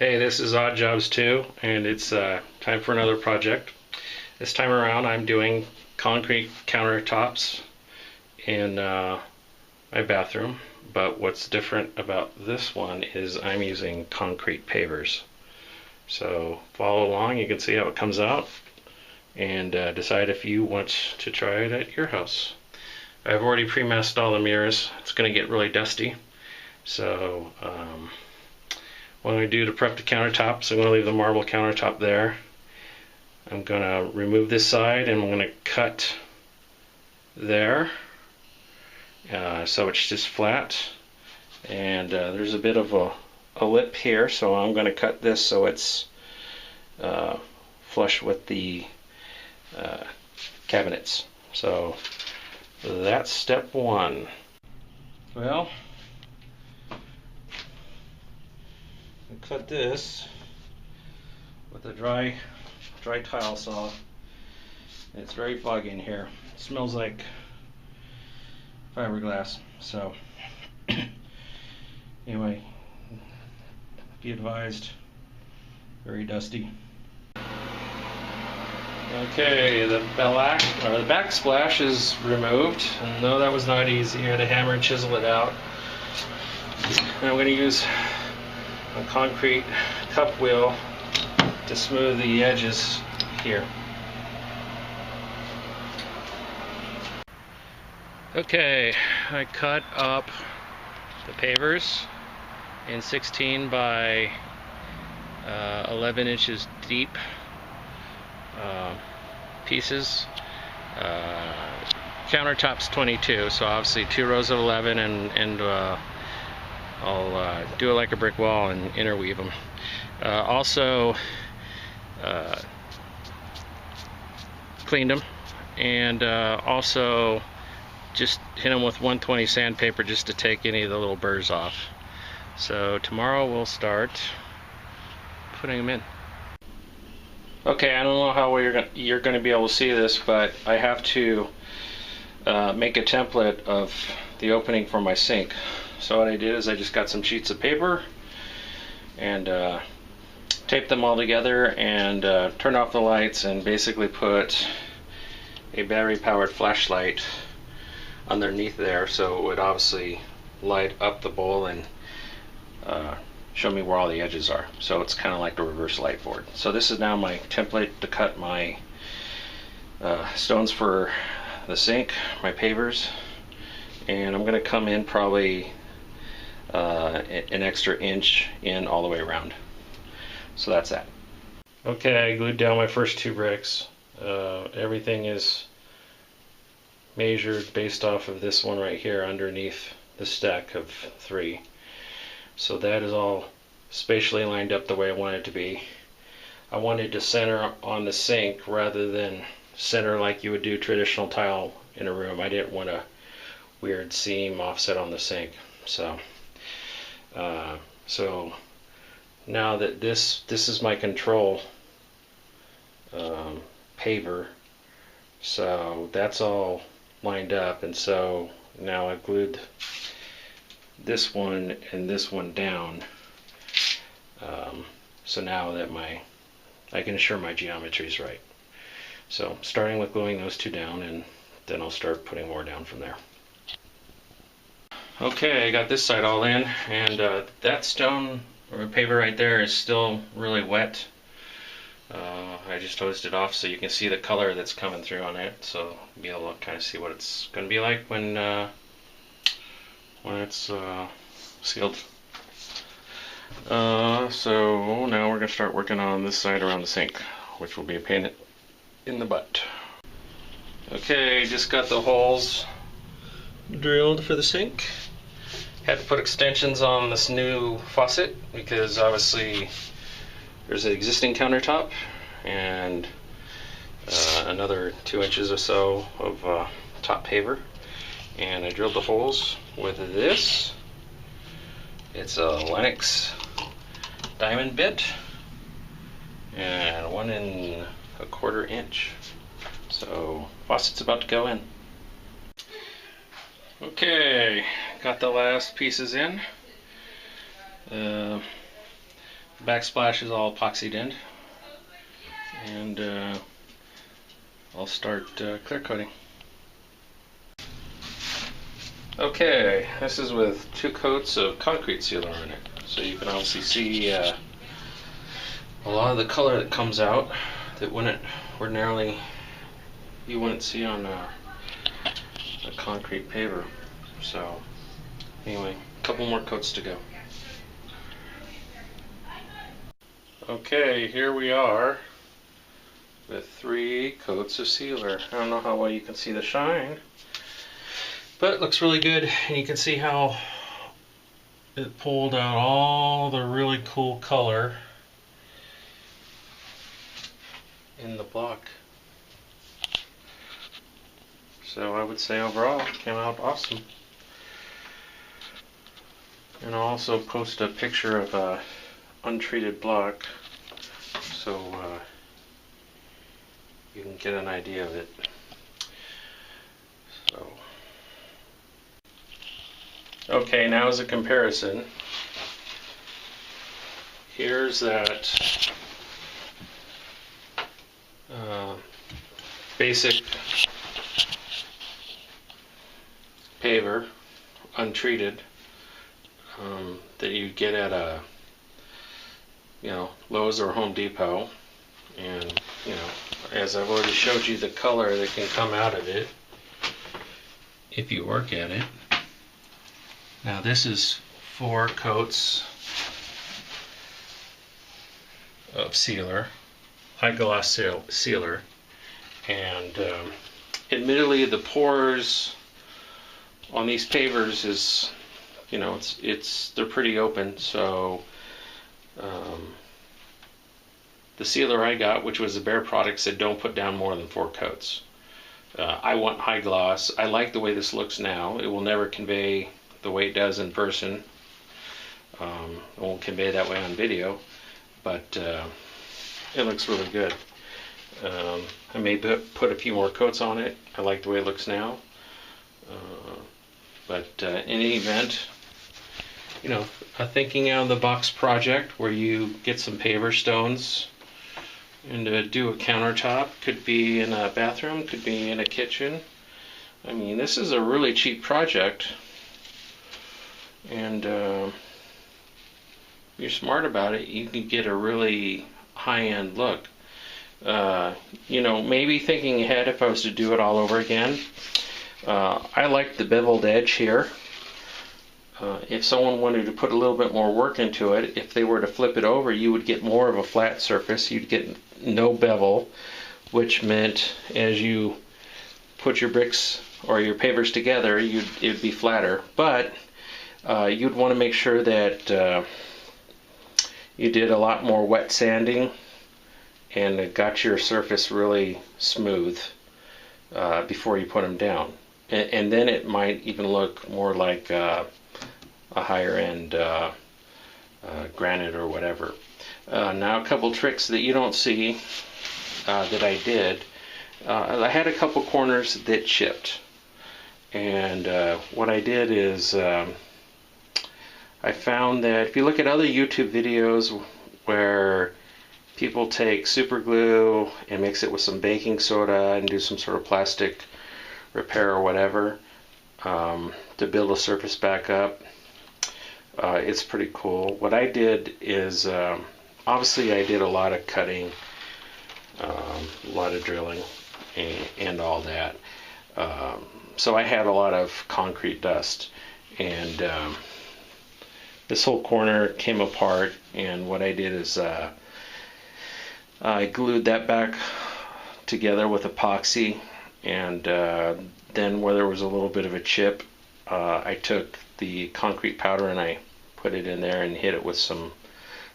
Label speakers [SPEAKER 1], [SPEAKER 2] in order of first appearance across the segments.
[SPEAKER 1] Hey, this is Odd Jobs 2, and it's time for another project. This time around I'm doing concrete countertops in my bathroom, but what's different about this one is I'm using concrete pavers. So follow along, you can see how it comes out, and decide if you want to try it at your house. I've already pre-masked all the mirrors. It's going to get really dusty, so what I'm going to do to prep the countertops, I'm going to leave the marble countertop there. I'm going to remove this side and I'm going to cut there so it's just flat. And there's a bit of a lip here, so I'm going to cut this so it's flush with the cabinets. So that's step one. Well, cut this with a dry tile saw. It's very foggy in here. It smells like fiberglass. So anyway, be advised, very dusty. Okay, the backsplash is removed, and no, that was not easy. I had to hammer and chisel it out. And I'm going to use a concrete cup wheel to smooth the edges here. Okay, I cut up the pavers in 16 by 11 inches deep pieces. Countertop's 22, so obviously 2 rows of 11, and I'll do it like a brick wall and interweave them. Also cleaned them, and also just hit them with 120 sandpaper just to take any of the little burrs off. So tomorrow we'll start putting them in. Okay, I don't know how you're going to be able to see this, but I have to make a template of the opening for my sink. So what I did is I just got some sheets of paper and taped them all together and turned off the lights and basically put a battery powered flashlight underneath there, so it would obviously light up the bowl and show me where all the edges are. So it's kind of like a reverse light board. So this is now my template to cut my stones for the sink, my pavers, and I'm going to come in probably an extra inch in all the way around. So that's that. Okay, I glued down my first 2 bricks. Everything is measured based off of this one right here underneath the stack of 3. So that is all spatially lined up the way I want it to be. I wanted to center on the sink rather than center like you would do traditional tile in a room. I didn't want a weird seam offset on the sink. So now that this is my control paver, so that's all lined up, and so now I've glued this one and this one down, so now that I can assure my geometry is right. So starting with gluing those 2 down, and then I'll start putting more down from there. Okay, I got this side all in, and that stone or paver right there is still really wet. I just hosed it off so you can see the color that's coming through on it, so you'll be able to kind of see what it's going to be like when it's sealed. So now we're going to start working on this side around the sink, which will be a pain in the butt. Okay, just got the holes drilled for the sink. Had to put extensions on this new faucet because obviously there's an existing countertop and another 2 inches or so of top paver, and I drilled the holes with this. It's a Lennox diamond bit and 1 1/4 inch. So faucet's about to go in. Okay, got the last pieces in. Backsplash is all epoxied in, and I'll start clear coating. Okay, this is with 2 coats of concrete sealer in it, so you can obviously see a lot of the color that comes out that wouldn't ordinarily you wouldn't see on a concrete paver. So anyway, a couple more coats to go. Okay, here we are with 3 coats of sealer. I don't know how well you can see the shine, but it looks really good, and you can see how it pulled out all the really cool color in the block. So I would say overall it came out awesome. And I'll also post a picture of a untreated block so you can get an idea of it. So, okay, now as a comparison, here's that basic paver, untreated, that you get at a Lowe's or Home Depot, and as I've already showed you the color that can come out of it if you work at it. Now this is 4 coats of sealer, high gloss sealer, and admittedly the pores on these pavers is they're pretty open, so the sealer I got, which was a Bear product, said don't put down more than 4 coats. I want high gloss. I like the way this looks now. It will never convey the way it does in person. It won't convey that way on video, but it looks really good. I may put a few more coats on it. I like the way it looks now. But in any event, a thinking out of the box project where you get some paver stones and do a countertop. Could be in a bathroom, could be in a kitchen. I mean, this is a really cheap project, and you're smart about it, you can get a really high-end look. Maybe thinking ahead, if I was to do it all over again, I like the beveled edge here. If someone wanted to put a little bit more work into it, if they were to flip it over, you would get more of a flat surface. You'd get no bevel, which meant as you put your bricks or your pavers together, it'd be flatter. But you'd want to make sure that you did a lot more wet sanding and got your surface really smooth before you put them down. And then it might even look more like a higher end granite or whatever. Now a couple tricks that you don't see that I did. I had a couple corners that chipped, and what I did is I found that if you look at other YouTube videos where people take super glue and mix it with some baking soda and do some sort of plastic repair or whatever to build a surface back up, it's pretty cool. What I did is obviously I did a lot of cutting, a lot of drilling, and all that. So I had a lot of concrete dust, and this whole corner came apart, and what I did is I glued that back together with epoxy, and then where there was a little bit of a chip, I took the concrete powder and I put it in there and hit it with some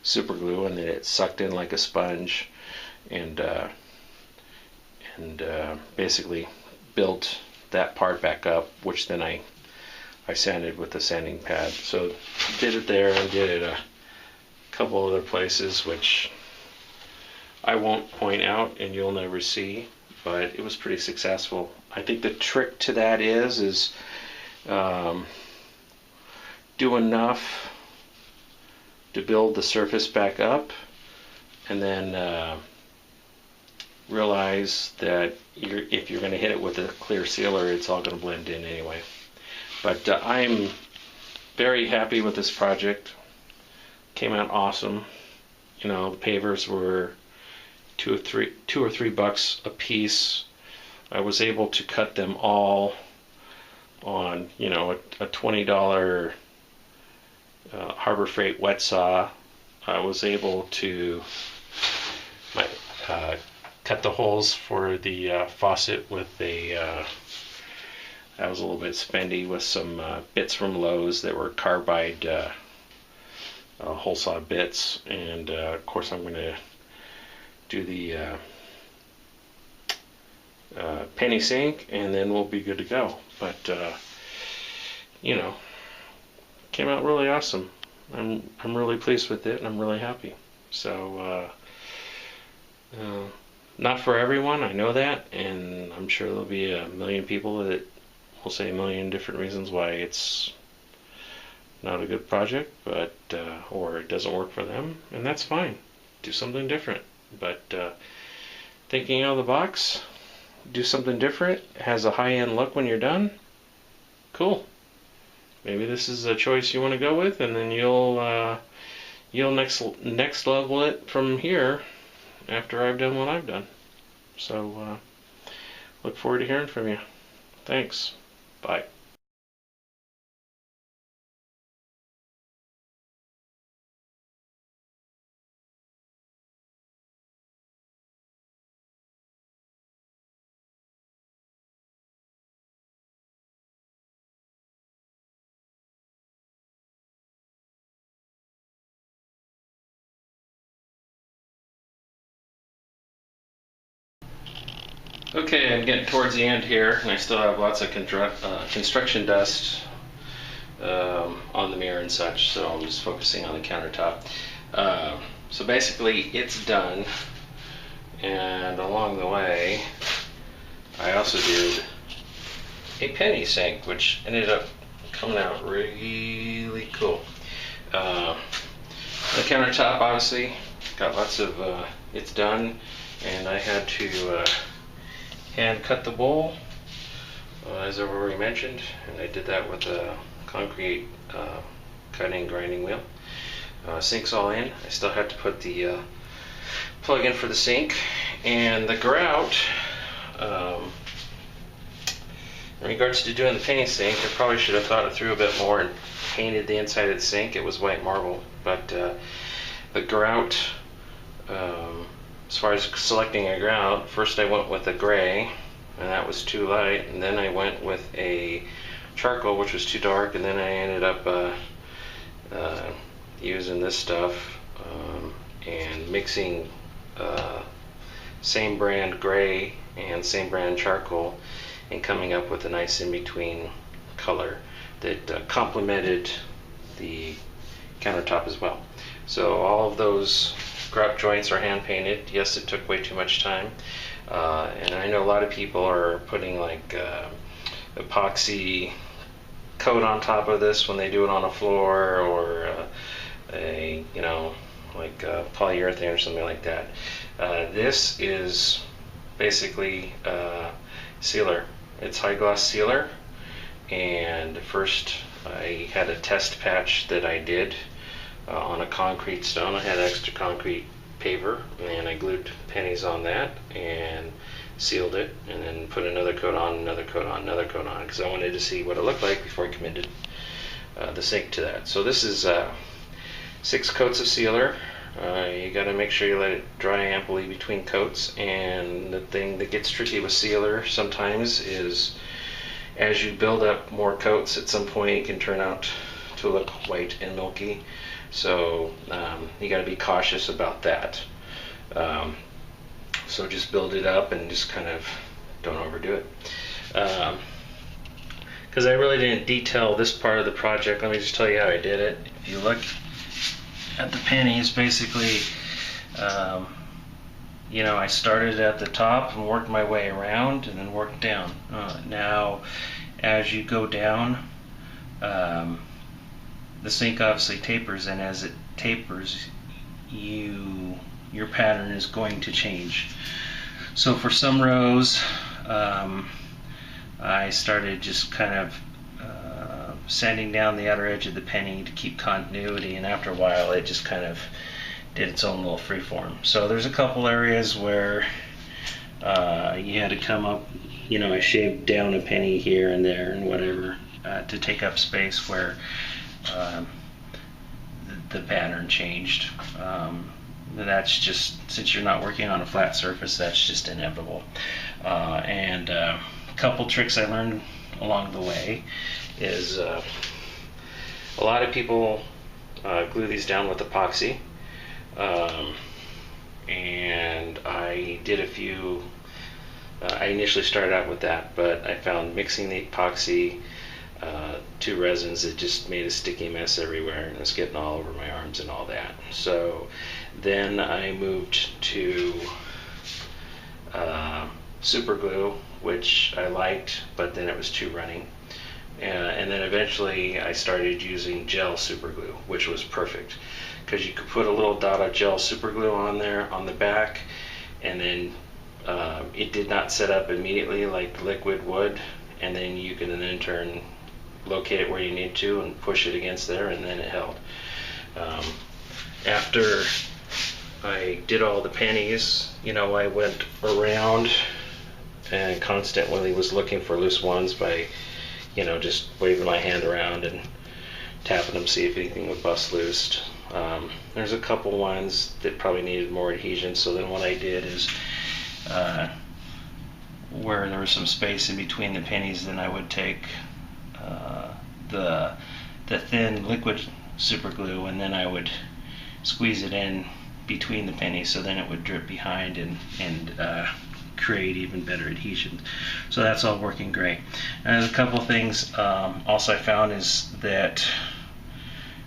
[SPEAKER 1] super glue, and then it sucked in like a sponge, and basically built that part back up, which then I sanded with the sanding pad. So did it there and did it a couple other places which I won't point out and you'll never see, but it was pretty successful. I think the trick to that is do enough to build the surface back up, and then realize that if you're going to hit it with a clear sealer, it's all going to blend in anyway. But I'm very happy with this project. Came out awesome. You know, the pavers were $2 or $3 a piece. I was able to cut them all on, you know, a $20 Harbor Freight wet saw. I was able to cut the holes for the faucet with a I was a little bit spendy with some bits from Lowe's that were carbide hole saw bits, and of course I'm going to do the penny sink, and then we'll be good to go. But you know, came out really awesome. I'm really pleased with it, and I'm really happy. So not for everyone, I know that, and I'm sure there'll be a million people that will say a million different reasons why it's not a good project, but or it doesn't work for them, and that's fine. Do something different. But thinking out of the box, do something different, has a high-end look when you're done, cool. Maybe this is a choice you want to go with, and then you'll next level it from here after I've done what I've done. So look forward to hearing from you. Thanks. Bye. Okay, I'm getting towards the end here, and I still have lots of construction dust on the mirror and such, so I'm just focusing on the countertop. So basically, it's done, and along the way, I also did a penny sink, which ended up coming out really cool. The countertop, obviously, got lots of, it's done, and I had to hand cut the bowl, as I've already mentioned, and I did that with a concrete cutting grinding wheel. Sink's all in. I still have to put the plug in for the sink, and the grout. In regards to doing the penny sink, I probably should have thought it through a bit more and painted the inside of the sink. It was white marble, but the grout. As far as selecting a grout, first I went with a gray, and that was too light, and then I went with a charcoal, which was too dark, and then I ended up using this stuff and mixing same brand gray and same brand charcoal, and coming up with a nice in-between color that complemented the countertop as well. So all of those grout joints are hand painted. Yes, it took way too much time, and I know a lot of people are putting like epoxy coat on top of this when they do it on a floor, or a like polyurethane or something like that. This is basically sealer. It's high gloss sealer, and first I had a test patch that I did on a concrete stone. I had extra concrete paver, and I glued pennies on that and sealed it, and then put another coat on, another coat on, another coat on, because I wanted to see what it looked like before I committed the sink to that. So this is 6 coats of sealer. You got to make sure you let it dry amply between coats, and the thing that gets tricky with sealer sometimes is as you build up more coats, at some point it can turn out to look white and milky. So you got to be cautious about that. So just build it up and just kind of don't overdo it. Because I really didn't detail this part of the project, let me just tell you how I did it. If you look at the pennies, basically, I started at the top and worked my way around and then worked down. Now, as you go down, the sink obviously tapers, and as it tapers, your pattern is going to change. So for some rows, I started just kind of sanding down the outer edge of the penny to keep continuity, and after a while it just kind of did its own little freeform. So there's a couple areas where you had to come up, I shaved down a penny here and there and whatever to take up space where the pattern changed. That's just, since you're not working on a flat surface, that's just inevitable. And a couple tricks I learned along the way is a lot of people glue these down with epoxy, and I did a few. I initially started out with that, but I found mixing the epoxy to resins, it just made a sticky mess everywhere, and it was getting all over my arms and all that. So then I moved to super glue, which I liked, but then it was too runny. And then eventually I started using gel super glue, which was perfect, because you could put a little dot of gel super glue on there on the back, and then it did not set up immediately like liquid would, and then you can in turn locate it where you need to and push it against there, and then it held. After I did all the pennies, I went around and constantly was looking for loose ones by just waving my hand around and tapping them, see if anything would bust loose. There's a couple ones that probably needed more adhesion, so then what I did is where there was some space in between the pennies, then I would take the thin liquid super glue, and then I would squeeze it in between the pennies, so then it would drip behind and create even better adhesion. So that's all working great. And there's a couple of things also I found is that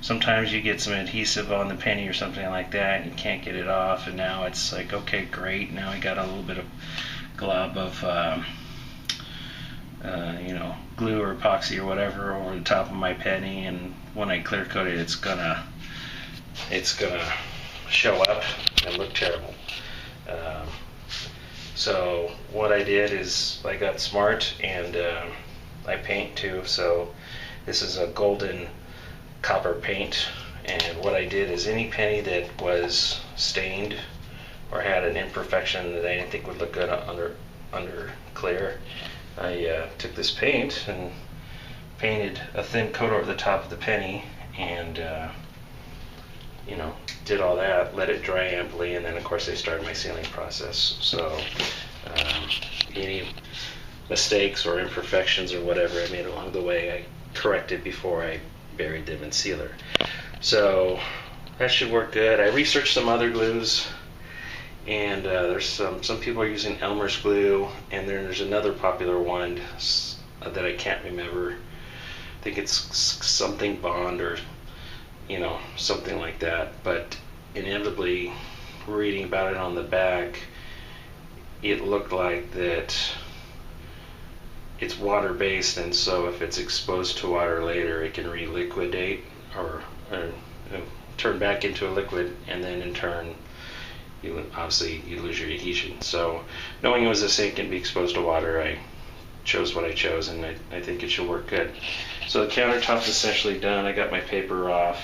[SPEAKER 1] sometimes you get some adhesive on the penny or something like that, and you can't get it off, and now it's like, okay, great, now I got a little bit of glob of glue or epoxy or whatever over the top of my penny, and when I clear coat it, it's gonna show up and look terrible. So what I did is I got smart, and I paint too. So this is a golden copper paint, and what I did is any penny that was stained or had an imperfection that I didn't think would look good under clear, I took this paint and painted a thin coat over the top of the penny, and did all that, let it dry amply, and then of course I started my sealing process. So any mistakes or imperfections or whatever I made along the way, I corrected before I buried them in sealer. So that should work good. I researched some other glues, and there's some people are using Elmer's glue, and then there's another popular one that I can't remember. I think it's something Bond or something like that, but inevitably reading about it on the back, it looked like that it's water based, and so if it's exposed to water later, it can reliquidate or turn back into a liquid, and then in turn you lose your adhesion. So knowing it was a sink and be exposed to water, I chose what I chose, and I think it should work good. So the countertop's essentially done. I got my paper off.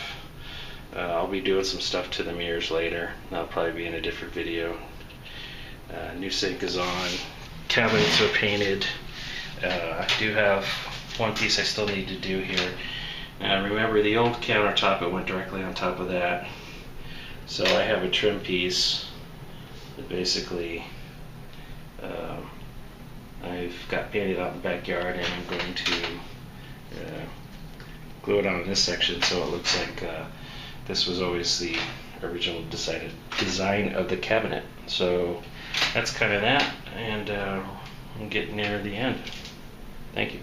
[SPEAKER 1] I'll be doing some stuff to the mirrors later. That'll probably be in a different video. New sink is on. Cabinets are painted. I do have one piece I still need to do here. Remember the old countertop, it went directly on top of that. So I have a trim piece that basically I've got painted out in the backyard, and I'm going to glue it on this section so it looks like this was always the original design of the cabinet. So that's kind of that, and I'm getting near the end. Thank you.